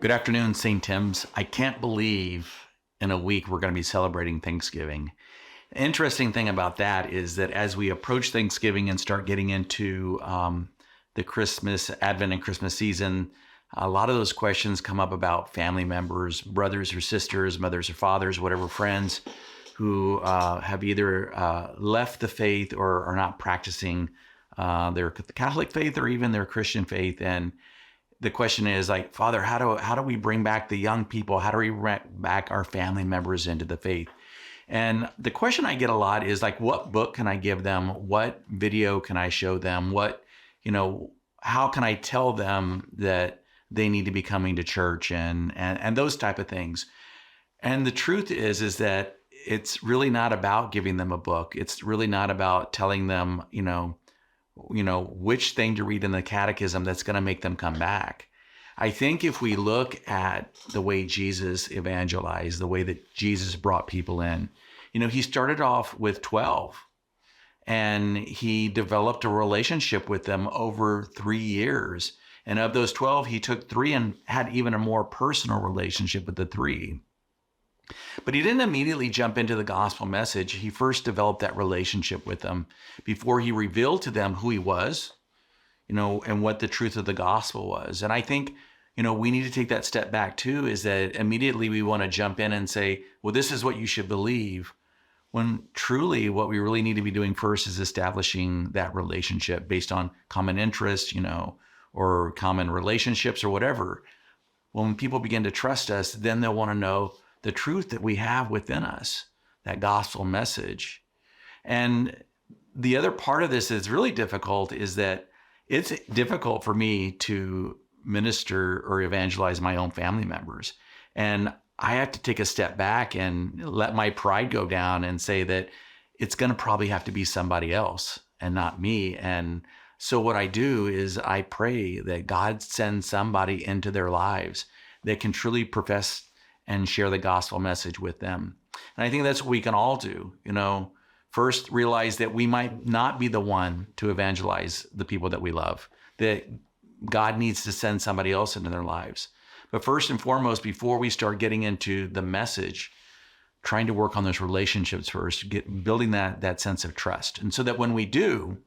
Good afternoon, St. Tim's. I can't believe in a week we're going to be celebrating Thanksgiving. The interesting thing about that is that as we approach Thanksgiving and start getting into the Christmas, Advent and Christmas season, a lot of those questions come up about family members, brothers or sisters, mothers or fathers, whatever, friends who have either left the faith or are not practicing their Catholic faith or even their Christian faith. And the question is like, Father, how do we bring back the young people? How do we bring back our family members into the faith? And the question I get a lot is like, what book can I give them? What video can I show them? How can I tell them that they need to be coming to church and those type of things? And the truth is that it's really not about giving them a book. It's really not about telling them, which thing to read in the catechism that's going to make them come back. I think if we look at the way Jesus evangelized, the way that Jesus brought people in, he started off with 12 and he developed a relationship with them over 3 years. And of those 12, he took 3 and had even a more personal relationship with the 3. But he didn't immediately jump into the gospel message. He first developed that relationship with them before he revealed to them who he was, and what the truth of the gospel was. And I think, we need to take that step back too, is that immediately we want to jump in and say, well, this is what you should believe. When truly what we really need to be doing first is establishing that relationship based on common interests, or common relationships or whatever. When people begin to trust us, then they'll want to know the truth that we have within us, that gospel message. And the other part of this that's really difficult is that it's difficult for me to minister or evangelize my own family members. And I have to take a step back and let my pride go down and say that it's going to probably have to be somebody else and not me. And so what I do is I pray that God sends somebody into their lives that can truly profess and share the gospel message with them. And I think that's what we can all do. First realize that we might not be the one to evangelize the people that we love, that God needs to send somebody else into their lives. But first and foremost, before we start getting into the message, trying to work on those relationships first, building that sense of trust. And so that when we do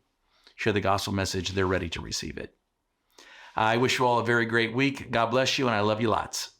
share the gospel message, they're ready to receive it. I wish you all a very great week. God bless you, and I love you lots.